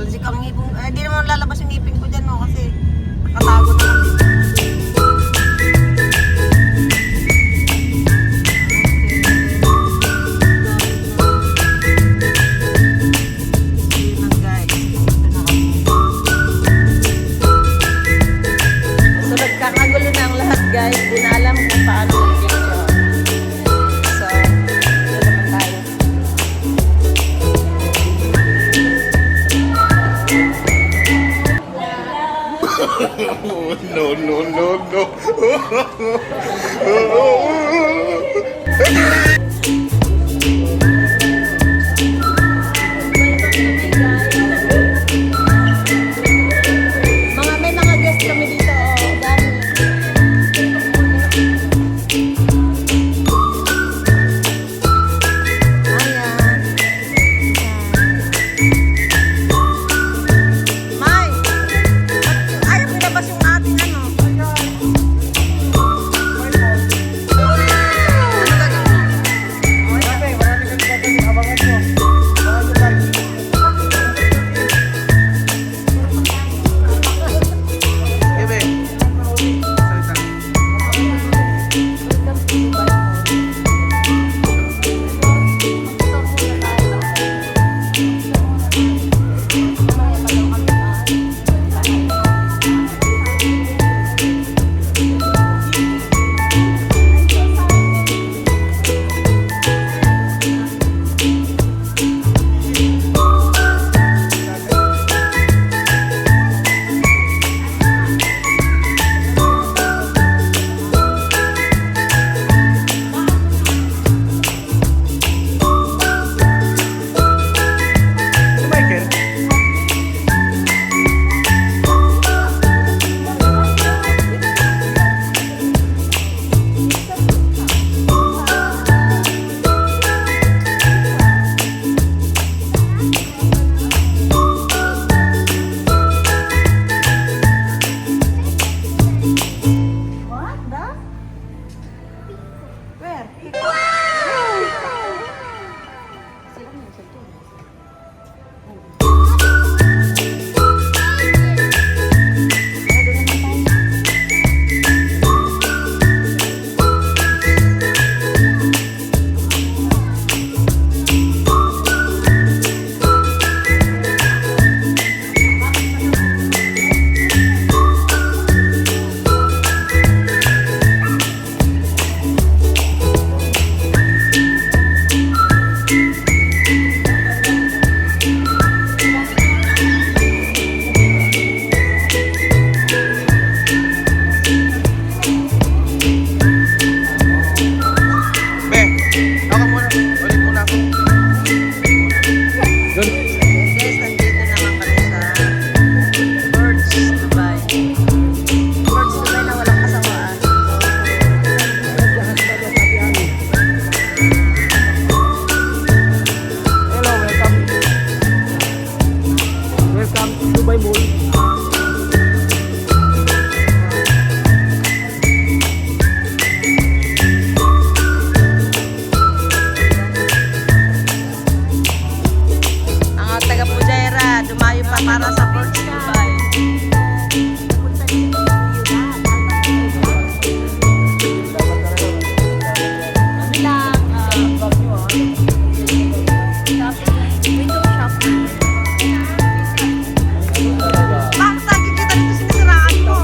Talsik ang ngipin. Hindi naman lalabas yung ngipin ko dyan, no? Kasi nakatago naman dito. Guys, di na alam kung paano mag-picture. So, ito naman tayo. No, no, no, no. May mga guest kami dito. Oh, dami. Para sa Port Dubai. Window shopping. Bakit lagi kita dito sinisiraan mo?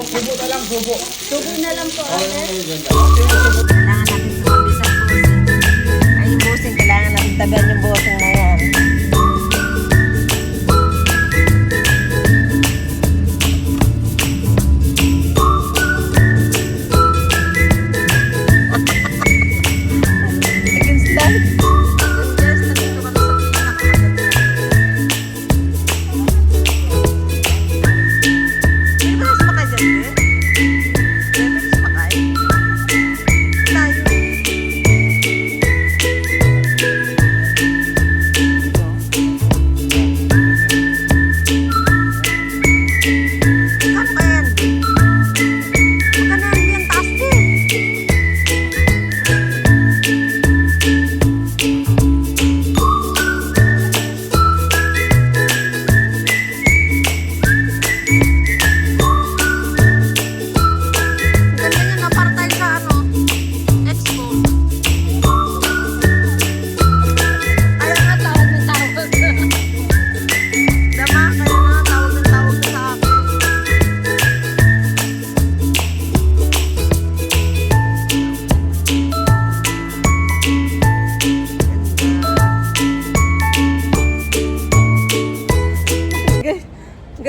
Subo na lang, subo. Subo na lang po, kailangan natin sumabis ang bossing. Ay, yung bossing, kailangan natin tabihan yung bossing na yan.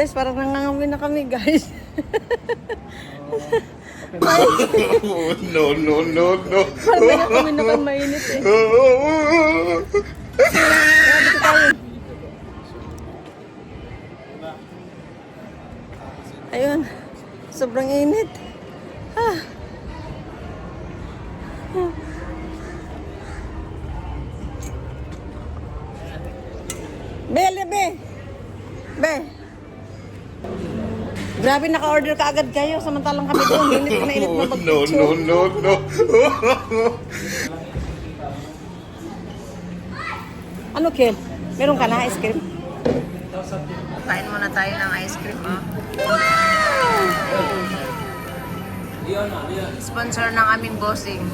guys, parang nangangamoy na kami guys. No, no, no, no. Parang nangangamoy na kami, mainit eh. Kaya dito tayo. Ayun, sobrang init. Ah. Be. Grabe, naka-order ka agad kayo. Samantalang kami doon. Init na init na No, mag-picture. no, no, no. Ano, Kel? Meron ka na ice cream? Kain muna tayo ng ice cream, ah. Sponsor ng aming bossing.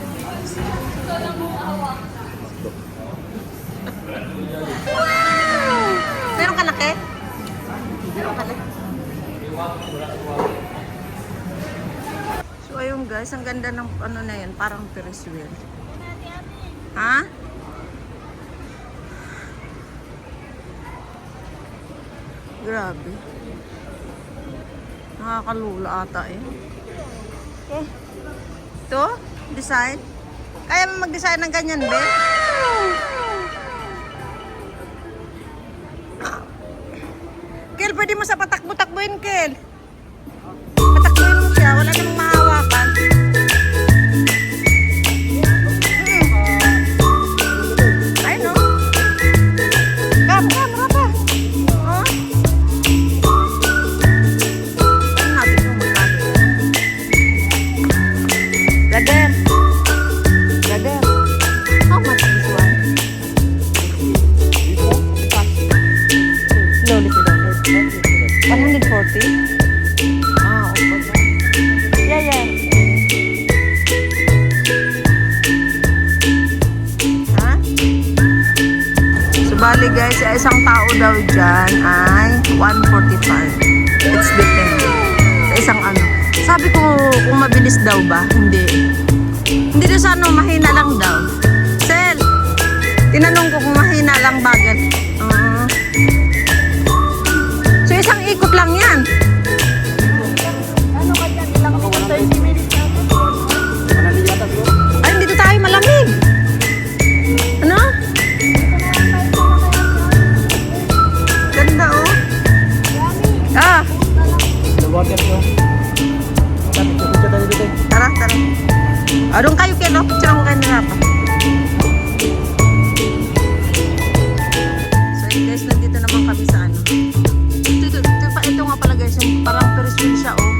Meron ka na, Kel? Meron ka na? So, ayun guys, ang ganda ng ano na yan, parang Ferris wheel. Ha? Grabe. Nakakalula ata eh. Okay. Ito? Design? Kaya mo mag-design ng ganyan, be? Kel, pwede mo sa patakbo-takbuin, Kel. Patakbuin mo siya, wala namang mahawakan. Ay, no? Rapa. Oh? Ano natin kung magkano? Brother. How much this one? Slowly, 140? Ah, okay. Yeah. Ha? So, bali guys, isang tao daw dyan ay 145. It's depende. Sa isang ano. Sabi ko, kung mabilis daw ba? Hindi. Hindi daw sa ano, mahina lang daw. Sel, tinanong ko kung mahina lang bagat. So, isang ikot lang yan. Ano ka dyan? Ilang minutes? 30 minutes na. Ay, dito tayo malamig. Ano? Ganda, oh. Ah. Tara. Doon kayo, Ken, oh. Picture ko kayo nila pa. So, guys, nandito naman kami sa ano. Ito nga pala guys, yung parang Ferris wheel siya, oh.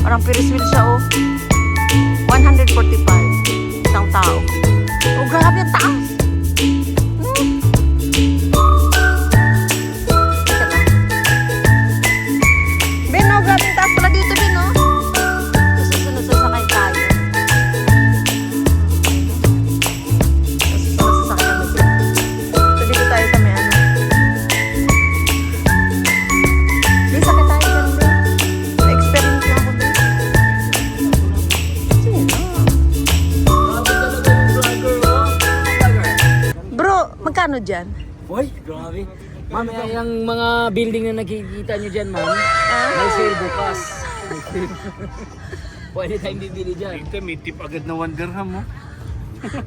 Parang Ferris wheel siya, oh. 145. Isang tao. Oh, grabe ang taas. Ben, oh, grabe ang taas pala dito, Ben, oh. Susunod sasakay tayo. Susunod sasakay kami. So, dito tayo sa may ano. Di, sakay tayo dyan, Ben. Na-experience na ako, Ben. Sige na. Bro, magkano dyan? Uy, grabe. Ma'am, yung mga building na nakikita nyo dyan, ma'am, Ah? may sale bukas. Pwede tayong bibili dyan. Ito, may tip agad na 1 dirham, mo.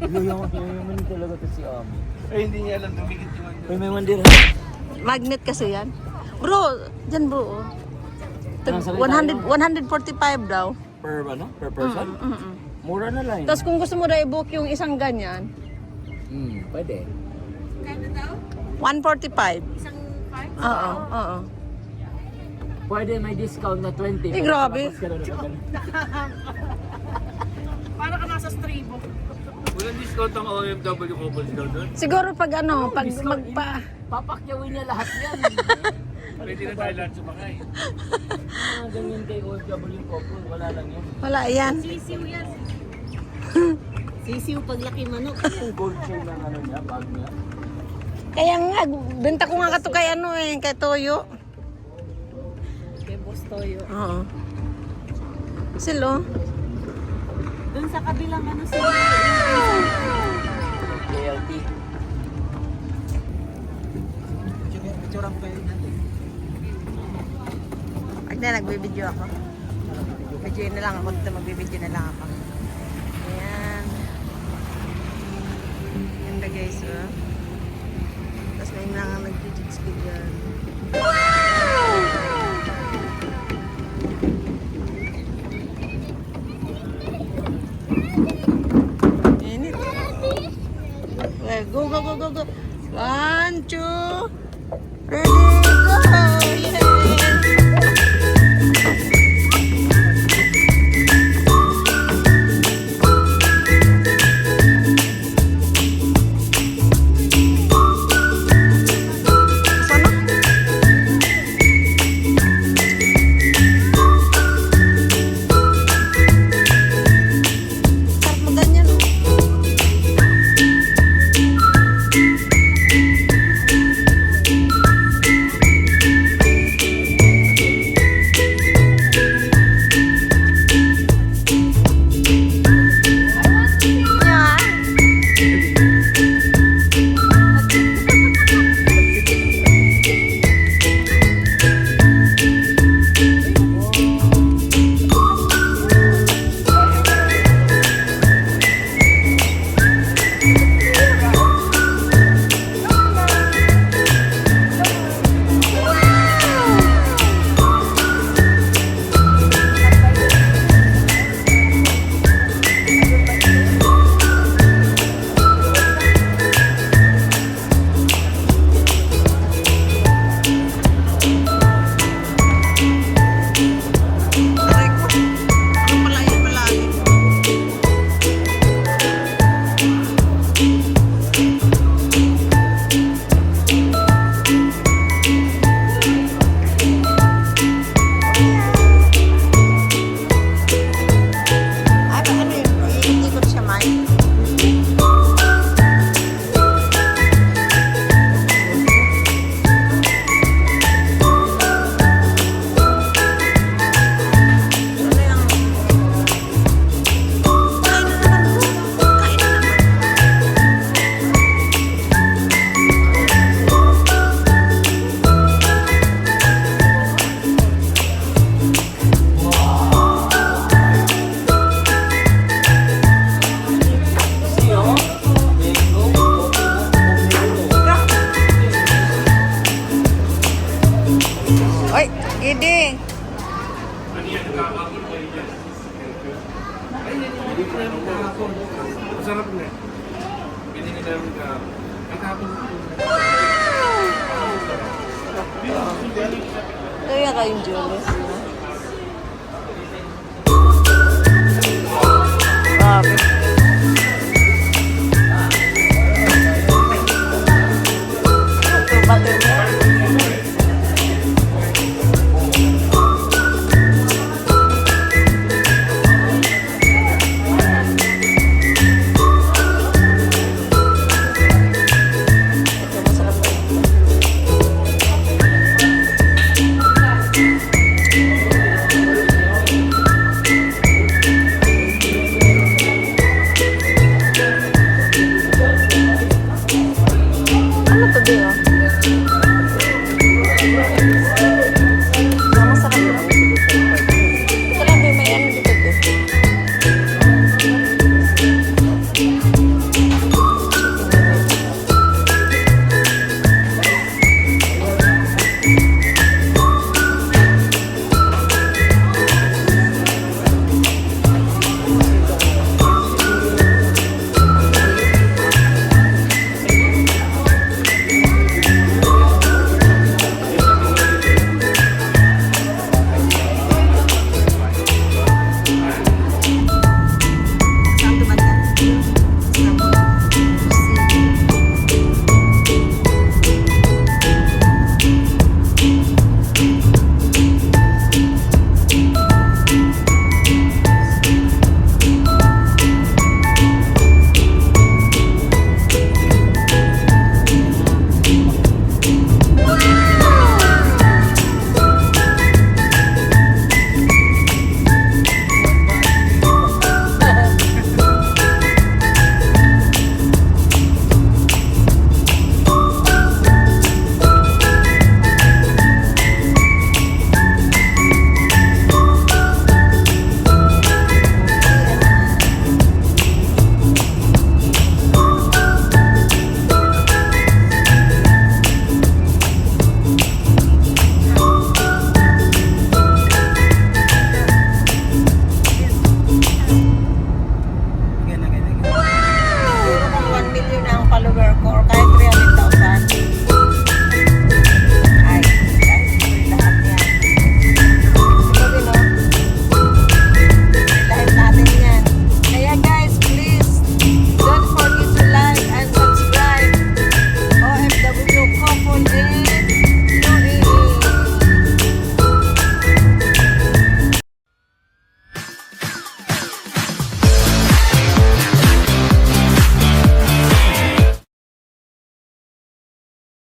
Yung talaga to si Ami. Ay, hindi niya alam tumigit yung 1 dirham. May mandir. Magnet kasi yan. Bro, dyan bro. Oh. Nasa 145 daw. Per, ano? Per person? Mura na lang. Tapos kung gusto mo na i-book yung isang ganyan, Pwede. 145. Isang card? Oo. Pwede may discount na 20. Eh, grabe. Para ka nasa stribo. Walang discount ang OMW couples daw doon. Siguro pag ano, pag discount magpa... Papakyawin niya lahat yan. Pwede na tayo lahat sumakay. Mga ganyan kay OFW couple, wala lang yan. Wala yan. Sisiw yan. Sisiw paglaki manok. Yung gold chain ng ano niya, bag niya. Kaya nga, benta ko nga kato kay ano eh, kay Toyo. Kay Boss Toyo. Oo. Silo. Doon sa kabilang ano si Loyalty. Mamaya nagbibideo ako. Video na lang ako dito. Magbibideo na lang ako. Ayan. Ganda guys, oh. Tapos may mga nag-jet ski dyan. Init. Okay, go, go, go, go, go. 1, 2, ready, go! Yay! Oy, Gidi. Masarap na. Binili namin ka. Katapos. Kaya kayong Julius. Ah,